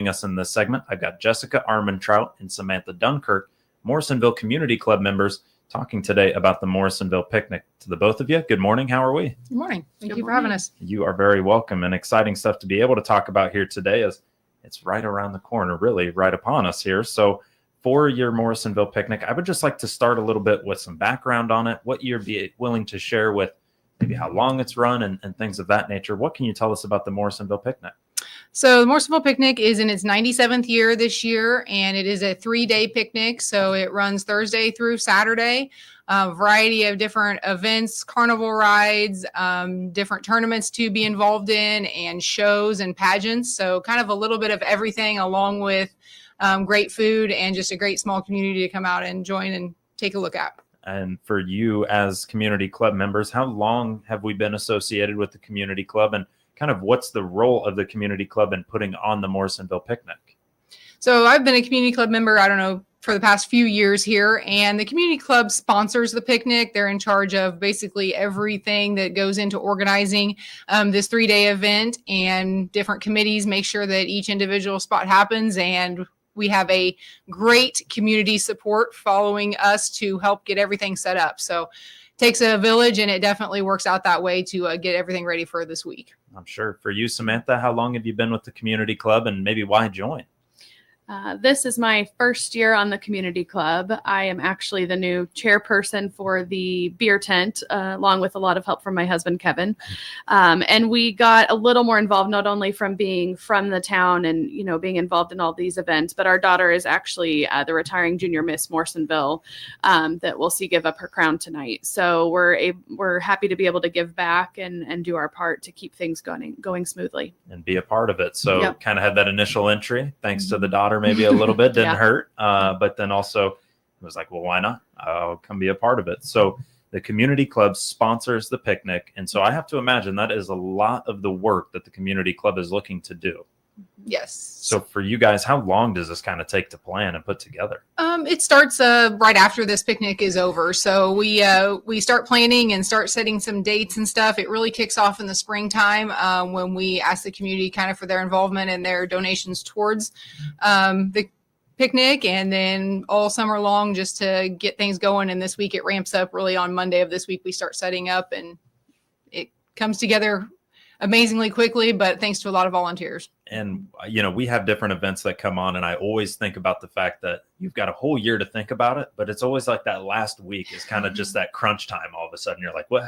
us in this segment, I've got Jessica Armentrout and Samantha Dunkirk, Morrisonville Community Club members, talking today about the Morrisonville picnic. To the both of you, good morning. How are we? Good morning. Thank you for having us. You are very welcome, and exciting stuff to be able to talk about here today, as it's right around the corner, really right upon us here. So for your Morrisonville picnic, I would just like to start a little bit with some background on it, what you'd be willing to share with maybe how long it's run and things of that nature. What can you tell us about the Morrisonville picnic? So the Morrisonville picnic is in its 97th year this year, and it is a 3-day picnic. So it runs Thursday through Saturday, a variety of different events, carnival rides, different tournaments to be involved in, and shows and pageants. So kind of a little bit of everything, along with great food and just a great small community to come out and join and take a look at. And for you as community club members, how long have we been associated with the community club, and kind of what's the role of the community club in putting on the Morrisonville picnic? So I've been a community club member, for the past few years here, and the community club sponsors the picnic. They're in charge of basically everything that goes into organizing this 3-day event, and different committees make sure that each individual spot happens. And we have a great community support following us to help get everything set up. So it takes a village, and it definitely works out that way to get everything ready for this week. I'm sure. For you, Samantha, how long have you been with the community club, and maybe why join? This is my first year on the community club. I am actually the new chairperson for the beer tent, along with a lot of help from my husband, Kevin. And we got a little more involved, not only from being from the town and, being involved in all these events, but our daughter is actually the retiring junior Miss Morrisonville that we'll see give up her crown tonight. So we're happy to be able to give back and do our part to keep things going smoothly. And be a part of it. So Yep. Kind of had that initial entry, thanks to the daughter, maybe a little bit, didn't Yeah. hurt. But then also it was like, well, why not? I'll come be a part of it. So the community club sponsors the picnic. And so I have to imagine that is a lot of the work that the community club is looking to do. Yes. So for you guys, how long does this kind of take to plan and put together? It starts right after this picnic is over. So we start planning and start setting some dates and stuff. It really kicks off in the springtime when we ask the community kind of for their involvement and their donations towards the picnic, and then all summer long just to get things going. And this week it ramps up really on Monday of this week. We start setting up, and it comes together amazingly quickly, but thanks to a lot of volunteers. And, we have different events that come on, and I always think about the fact that you've got a whole year to think about it, but it's always like that last week is kind of just that crunch time. All of a sudden you're like, what?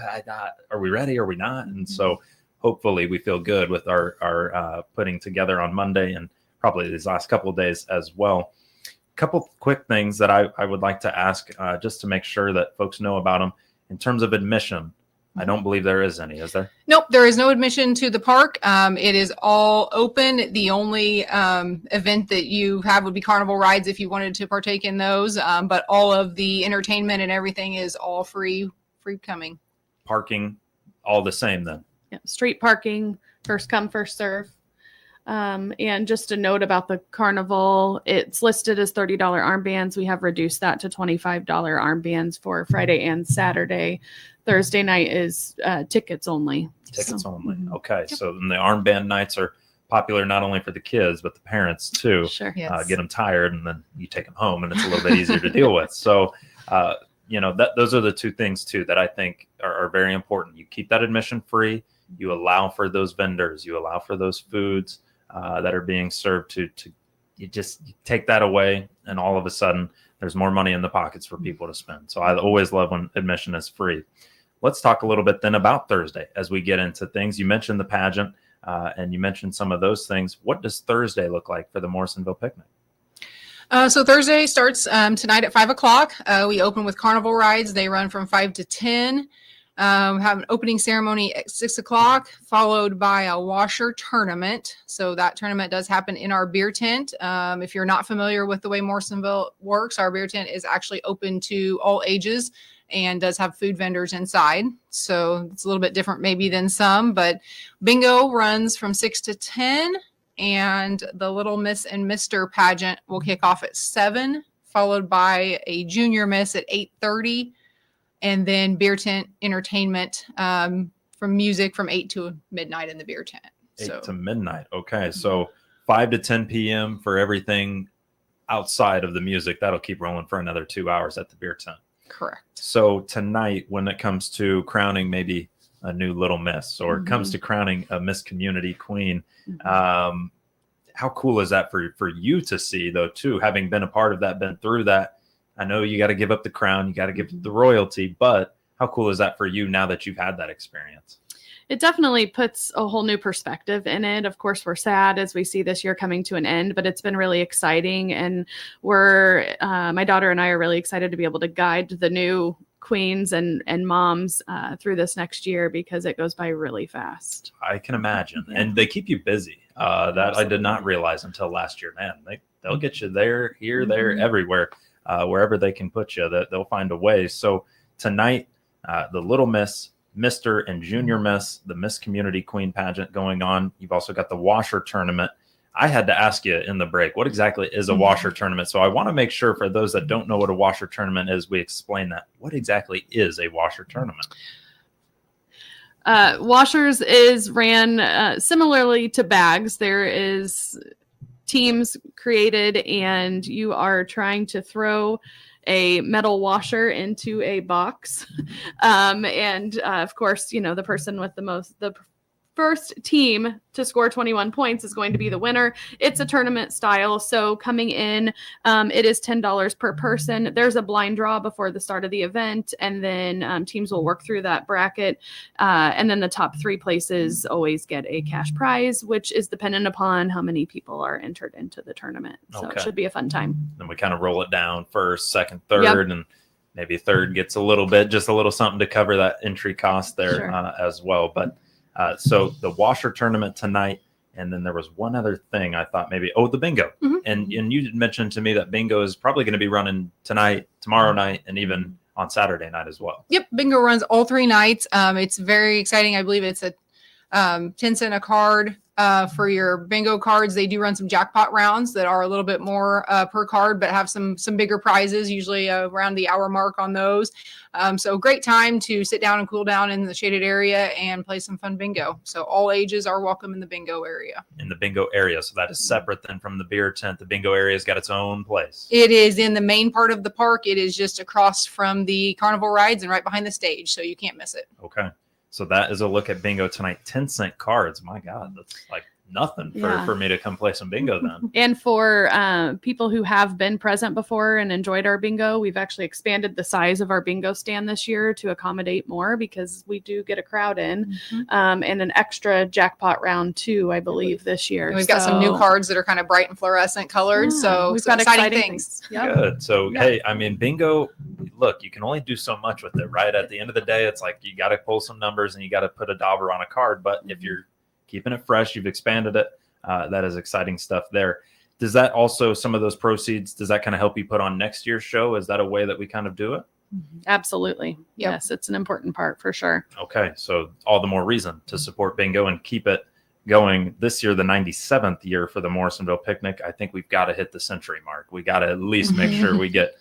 Are we ready? Are we not? And so hopefully we feel good with our putting together on Monday, and probably these last couple of days as well. A couple quick things that I would like to ask just to make sure that folks know about them. In terms of admission, I don't believe there is any, is there? Nope, there is no admission to the park. It is all open. The only event that you have would be carnival rides if you wanted to partake in those. But all of the entertainment and everything is all free coming. Parking, all the same then? Yeah, street parking, first come, first serve. And just a note about the carnival, it's listed as $30 armbands. We have reduced that to $25 armbands for Friday and Saturday. Thursday night is tickets only. Tickets only. Okay. Yep. So then the armband nights are popular not only for the kids, but the parents too. Sure. Yes. Get them tired, and then you take them home, and it's a little bit easier to deal with. So, those are the two things too that I think are very important. You keep that admission free. You allow for those vendors. You allow for those foods that are being served you take that away, and all of a sudden there's more money in the pockets for people to spend. So I always love when admission is free. Let's talk a little bit then about Thursday as we get into things. You mentioned the pageant and you mentioned some of those things. What does Thursday look like for the Morrisonville picnic? So Thursday starts tonight at 5:00. We open with carnival rides. They run from 5 to 10. Have an opening ceremony at 6:00, followed by a washer tournament. So that tournament does happen in our beer tent. If you're not familiar with the way Morrisonville works, our beer tent is actually open to all ages and does have food vendors inside. So it's a little bit different maybe than some, but bingo runs from 6 to 10, and the Little Miss and Mr. pageant will kick off at 7, followed by a junior miss at 8:30. And then beer tent entertainment from music from 8 to midnight in the beer tent. 8 to midnight. Okay. So 5 to 10 p.m. for everything outside of the music. That'll keep rolling for another 2 hours at the beer tent. Correct. So tonight, when it comes to crowning maybe a new Little Miss, or it comes to crowning a Miss Community Queen, how cool is that for you to see, though, too, having been a part of that, been through that? I know you got to give up the crown, you got to give the royalty, but how cool is that for you now that you've had that experience? It definitely puts a whole new perspective in it. Of course, we're sad as we see this year coming to an end, but it's been really exciting. And my daughter and I are really excited to be able to guide the new queens and moms through this next year, because it goes by really fast. I can imagine. And they keep you busy. That Absolutely. I did not realize until last year. Man, they'll get you there, here, there, everywhere, wherever they can put you, they'll find a way. So tonight, the Little Miss, Mr. and Junior Miss, the Miss Community Queen pageant going on. You've also got the washer tournament. I had to ask you in the break, what exactly is a washer tournament? So I want to make sure, for those that don't know what a washer tournament is, we explain that. What exactly is a washer tournament? Washers is ran similarly to bags. There is teams created, and you are trying to throw a metal washer into a box. And of course, the person with the first team to score 21 points is going to be the winner. It's a tournament style. So coming in, it is $10 per person. There's a blind draw before the start of the event, and then teams will work through that bracket. And then the top 3 places always get a cash prize, which is dependent upon how many people are entered into the tournament. So It should be a fun time. Then we kind of roll it down first, second, third, and maybe third gets a little something to cover that entry cost there as well. But so the washer tournament tonight, and then there was one other thing I thought maybe, the bingo. And you mentioned to me that bingo is probably going to be running tonight, tomorrow night, and even on Saturday night as well. Yep, bingo runs all 3 nights. It's very exciting. I believe it's a 10 cent a card for your bingo cards. They do run some jackpot rounds that are a little bit more per card, but have some bigger prizes, usually around the hour mark on those. So great time to sit down and cool down in the shaded area and play some fun bingo. So all ages are welcome in the bingo area. So that is separate then from the beer tent. The bingo area has got its own place. It is in the main part of the park. It is just across from the carnival rides and right behind the stage, so you can't miss it. Okay. So that is a look at bingo tonight. 10-cent cards. My God, that's like nothing for me to come play some bingo then. And for people who have been present before and enjoyed our bingo, we've actually expanded the size of our bingo stand this year to accommodate more, because we do get a crowd in, and an extra jackpot round too, I believe, this year. And we've got some new cards that are kind of bright and fluorescent colored. So we've got exciting things. Yep. Good. So, hey, I mean, bingo, look, you can only do so much with it, right? At the end of the day, it's like you got to pull some numbers and you got to put a dauber on a card. But if you're keeping it fresh, you've expanded it. That is exciting stuff there. Does that also, some of those proceeds, does that kind of help you put on next year's show? Is that a way that we kind of do it? Absolutely. Yep. Yes, it's an important part for sure. Okay, so all the more reason to support bingo and keep it going. This year, the 97th year for the Morrisonville Picnic. I think we've got to hit the century mark. We got to at least make sure we get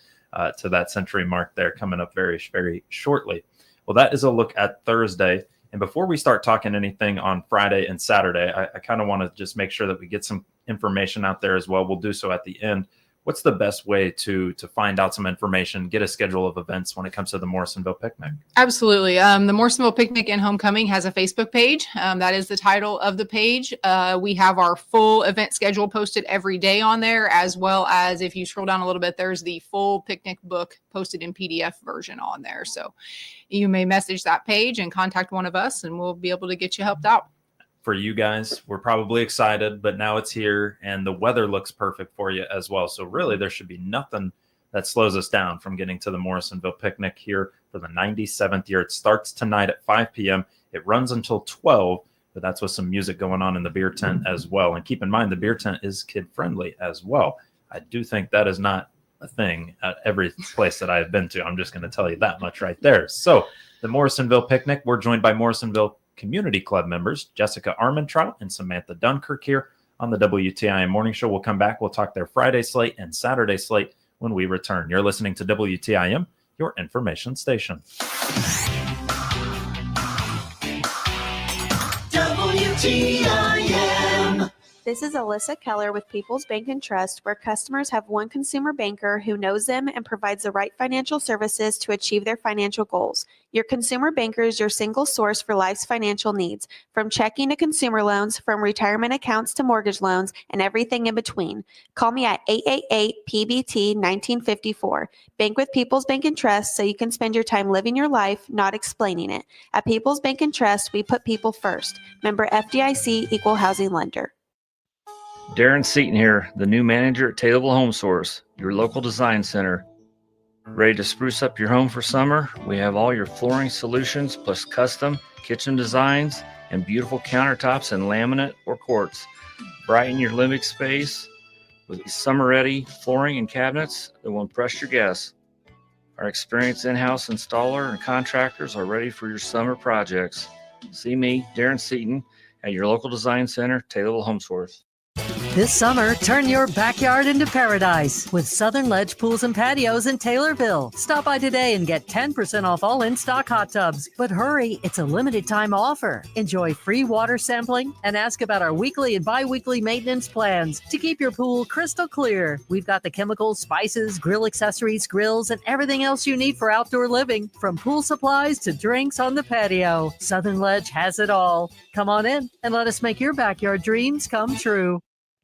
to that century mark there, coming up very, very shortly. Well, that is a look at Thursday. And before we start talking anything on Friday and Saturday, I kind of want to just make sure that we get some information out there as well. We'll do so at the end. What's the best way to find out some information, get a schedule of events when it comes to the Morrisonville Picnic? Absolutely. The Morrisonville Picnic and Homecoming has a Facebook page. That is the title of the page. We have our full event schedule posted every day on there, as well as if you scroll down a little bit, there's the full picnic book posted in PDF version on there. So you may message that page and contact one of us, and we'll be able to get you helped out. For you guys, we're probably excited, but now it's here and the weather looks perfect for you as well. So really there should be nothing that slows us down from getting to the Morrisonville Picnic here for the 97th year. It starts tonight at 5 p.m. It runs until 12, but that's with some music going on in the beer tent as well. And keep in mind, the beer tent is kid friendly as well. I do think that is not a thing at every place that I've been to. I'm just going to tell you that much right there. So the Morrisonville Picnic, we're joined by Morrisonville Community Club members, Jessica Armentrout and Samantha Dunkirk here on the WTIM Morning Show. We'll come back. We'll talk their Friday slate and Saturday slate when we return. You're listening to WTIM, your information station. WTIM. This is Alyssa Keller with People's Bank and Trust, where customers have one consumer banker who knows them and provides the right financial services to achieve their financial goals. Your consumer banker is your single source for life's financial needs, from checking to consumer loans, from retirement accounts to mortgage loans, and everything in between. Call me at 888-PBT-1954. Bank with People's Bank and Trust so you can spend your time living your life, not explaining it. At People's Bank and Trust, we put people first. Member FDIC, Equal Housing Lender. Darren Seaton here, the new manager at Taylorville Home Source, your local design center. Ready to spruce up your home for summer? We have all your flooring solutions plus custom kitchen designs and beautiful countertops in laminate or quartz. Brighten your living space with summer-ready flooring and cabinets that will impress your guests. Our experienced in-house installer and contractors are ready for your summer projects. See me, Darren Seaton, at your local design center, Taylorville Home Source. This summer, turn your backyard into paradise with Southern Ledge Pools and Patios in Taylorville. Stop by today and get 10% off all in-stock hot tubs. But hurry, it's a limited time offer. Enjoy free water sampling and ask about our weekly and bi-weekly maintenance plans to keep your pool crystal clear. We've got the chemicals, spices, grill accessories, grills, and everything else you need for outdoor living, from pool supplies to drinks on the patio. Southern Ledge has it all. Come on in and let us make your backyard dreams come true.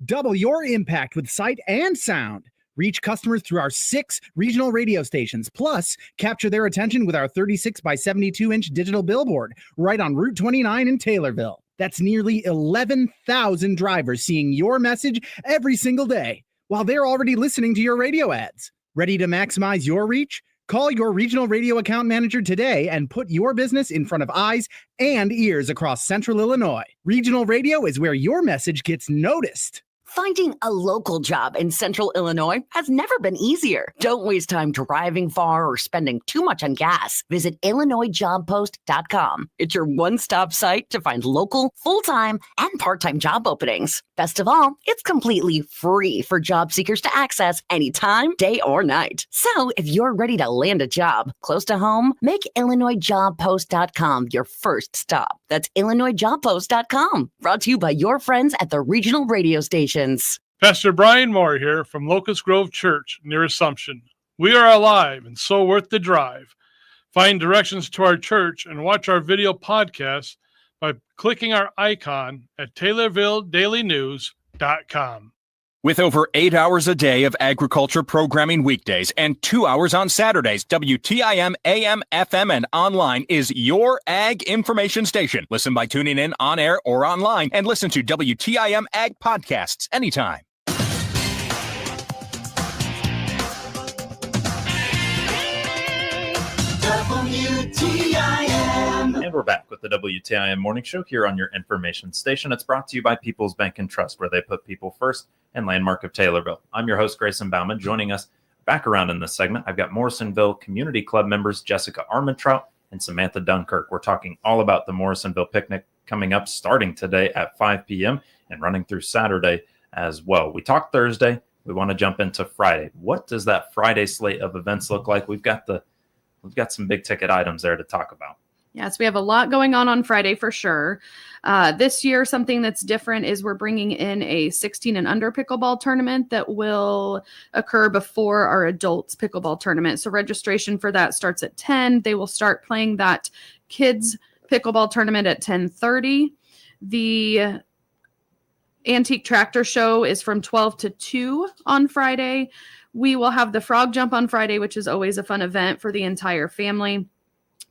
Double your impact with sight and sound. Reach customers through our 6 regional radio stations, plus capture their attention with our 36 by 72-inch digital billboard right on Route 29 in Taylorville. That's nearly 11,000 drivers seeing your message every single day while they're already listening to your radio ads. Ready to maximize your reach? Call your regional radio account manager today and put your business in front of eyes and ears across Central Illinois. Regional radio is where your message gets noticed. Finding a local job in Central Illinois has never been easier. Don't waste time driving far or spending too much on gas. Visit IllinoisJobPost.com. It's your one-stop site to find local, full-time, and part-time job openings. Best of all, it's completely free for job seekers to access anytime, day or night. So if you're ready to land a job close to home, make IllinoisJobPost.com your first stop. That's IllinoisJobPost.com. Brought to you by your friends at the regional radio station. Pastor Brian Moore here from Locust Grove Church near Assumption. We are alive and so worth the drive. Find directions to our church and watch our video podcast by clicking our icon at TaylorvilleDailyNews.com. With over 8 hours a day of agriculture programming weekdays and 2 hours on Saturdays, WTIM AM, FM, and online is your ag information station. Listen by tuning in on air or online and listen to WTIM Ag podcasts anytime. WTIM. And we're back with the WTIM Morning Show here on your information station. It's brought to you by People's Bank and Trust, where they put people first, and Landmark of Taylorville. I'm your host, Grayson Bauman. Joining us back around in this segment, I've got Morrisonville Community Club members Jessica Armentrout and Samantha Dunkirk. We're talking all about the Morrisonville picnic coming up starting today at 5 p.m. and running through Saturday as well. We talked Thursday. We want to jump into Friday. What does that Friday slate of events look like? We've got some big ticket items there to talk about. Yes, we have a lot going on Friday for sure. This year, something that's different is we're bringing in a 16 and under pickleball tournament that will occur before our adults pickleball tournament. So registration for that starts at 10. They will start playing that kids pickleball tournament at 10:30. The Antique Tractor Show is from 12 to 2 on Friday. We will have the frog jump on Friday, which is always a fun event for the entire family.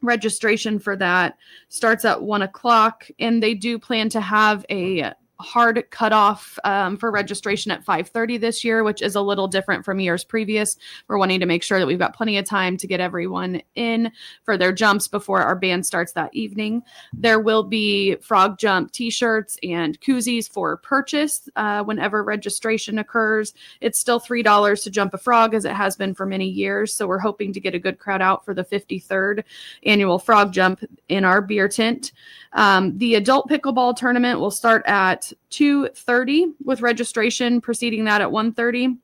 Registration for that starts at 1 o'clock, and they do plan to have a hard cutoff for registration at 5:30 this year, which is a little different from years previous. We're wanting to make sure that we've got plenty of time to get everyone in for their jumps before our band starts that evening. There will be frog jump t-shirts and koozies for purchase whenever registration occurs. It's still $3 to jump a frog, as it has been for many years. So we're hoping to get a good crowd out for the 53rd annual frog jump in our beer tent. The adult pickleball tournament will start at 2:30 with registration preceding that at 1:30.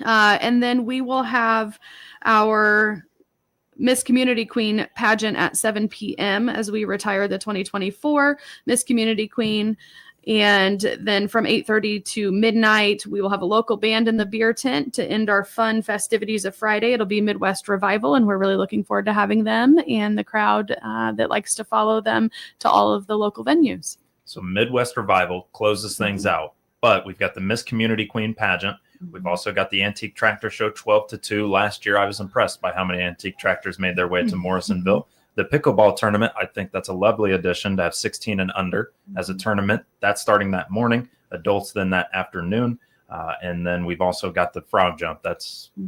And then we will have our Miss Community Queen pageant at 7 p.m. as we retire the 2024 Miss Community Queen. And then from 8:30 to midnight, we will have a local band in the beer tent to end our fun festivities of Friday. It'll be Midwest Revival, and we're really looking forward to having them and the crowd that likes to follow them to all of the local venues. So Midwest Revival closes things out, but we've got the Miss Community Queen pageant. We've also got the Antique Tractor Show 12 to 2. Last year, I was impressed by how many antique tractors made their way to Morrisonville. The pickleball tournament, I think that's a lovely addition to have 16 and under as a tournament. That's starting that morning. Adults then that afternoon. And then we've also got the frog jump. That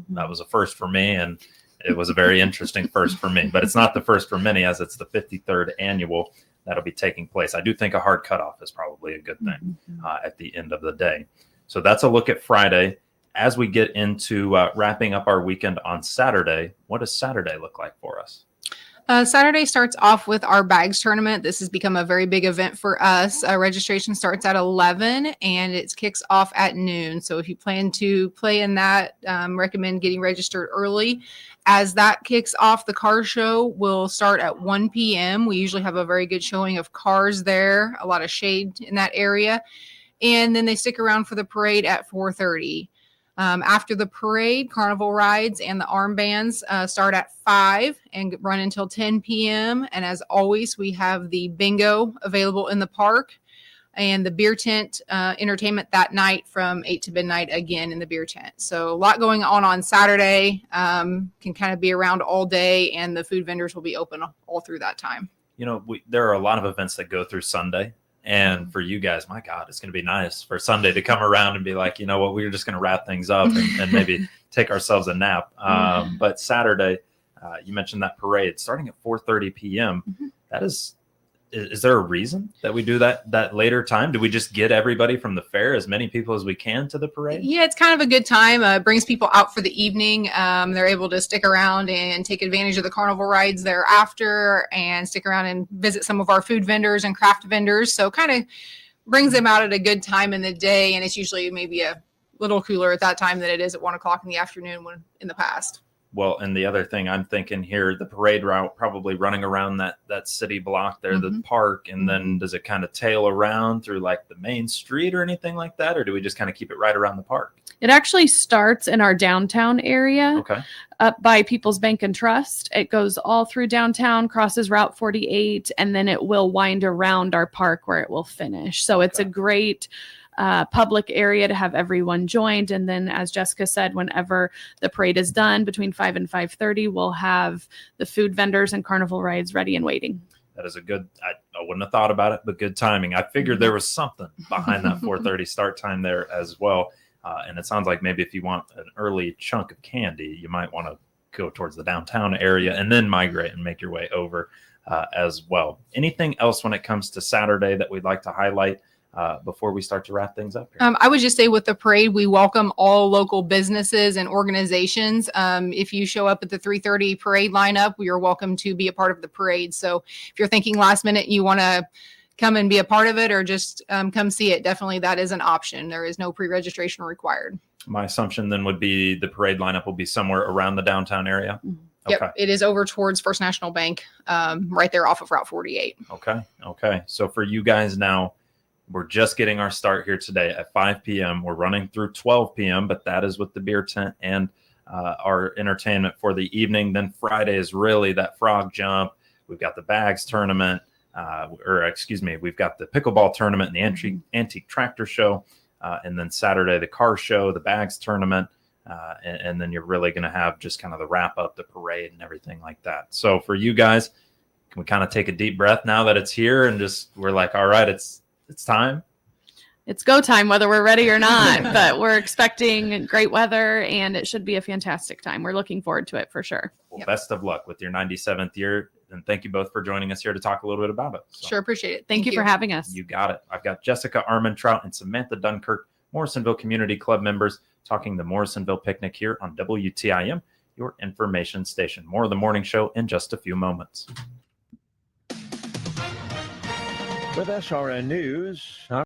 was a first for me, and it was a very interesting first for me. But it's not the first for many, as it's the 53rd annual that'll be taking place. I do think a hard cutoff is probably a good thing at the end of the day. So that's a look at Friday. As we get into wrapping up our weekend on Saturday, what does Saturday look like for us? Saturday starts off with our bags tournament. This has become a very big event for us. Registration starts at 11 and it kicks off at noon. So if you plan to play in that, recommend getting registered early. As that kicks off, the car show will start at 1 p.m. We usually have a very good showing of cars there, a lot of shade in that area. And then they stick around for the parade at 4:30. After the parade, carnival rides and the armbands start at 5 and run until 10 p.m. And as always, we have the bingo available in the park and the beer tent entertainment that night from 8 to midnight again in the beer tent. So a lot going on Saturday, can kind of be around all day, and the food vendors will be open all through that time. You know, there are a lot of events that go through Sunday. And for you guys, my God, it's going to be nice for Sunday to come around and be like, you know what, we're just going to wrap things up and maybe take ourselves a nap. But Saturday, you mentioned that parade starting at 4:30 p.m. That is there a reason that we do that later time? Do we just get everybody from the fair, as many people as we can, to the parade? Yeah, it's kind of a good time. Brings people out for the evening. They're able to stick around and take advantage of the carnival rides thereafter and stick around and visit some of our food vendors and craft vendors. So kind of brings them out at a good time in the day. And it's usually maybe a little cooler at that time than it is at 1 o'clock in the afternoon when in the past. Well, and the other thing I'm thinking here, the parade route probably running around that city block there, the park, and then does it kind of tail around through like the main street or anything like that? Or do we just kind of keep it right around the park? It actually starts in our downtown area. Okay. Up by People's Bank and Trust. It goes all through downtown, crosses Route 48, and then it will wind around our park where it will finish. So it's a great public area to have everyone joined. And then, as Jessica said, whenever the parade is done between 5 and 5:30, we'll have the food vendors and carnival rides ready and waiting. That is a good, I wouldn't have thought about it, but good timing. I figured there was something behind that 4:30 start time there as well. And it sounds like maybe if you want an early chunk of candy, you might want to go towards the downtown area and then migrate and make your way over as well. Anything else when it comes to Saturday that we'd like to highlight before we start to wrap things up here? I would just say with the parade, we welcome all local businesses and organizations. If you show up at the 3:30 parade lineup, you're welcome to be a part of the parade. So if you're thinking last minute you want to come and be a part of it or just come see it, definitely that is an option. There is no pre-registration required. My assumption then would be the parade lineup will be somewhere around the downtown area. Yep, okay. It is over towards First National Bank, right there off of Route 48. Okay. So for you guys now, we're just getting our start here today at 5 p.m. We're running through 12 p.m., but that is with the beer tent and our entertainment for the evening. Then Friday is really that frog jump. We've got the bags tournament, we've got the pickleball tournament and the antique tractor show. And then Saturday, the car show, the bags tournament. And then you're really going to have just kind of the wrap up, the parade and everything like that. So for you guys, can we kind of take a deep breath now that it's here and we're like, all right, it's time. It's go time, whether we're ready or not, but we're expecting great weather and it should be a fantastic time. We're looking forward to it for sure. Well, Best of luck with your 97th year. And thank you both for joining us here to talk a little bit about it. So, sure. Appreciate it. Thank you for having us. You got it. I've got Jessica Armentrout and Samantha Dunkirk, Morrisonville Community Club members, talking the Morrisonville Picnic here on WTIM, your information station. More of the morning show in just a few moments. With SRN News,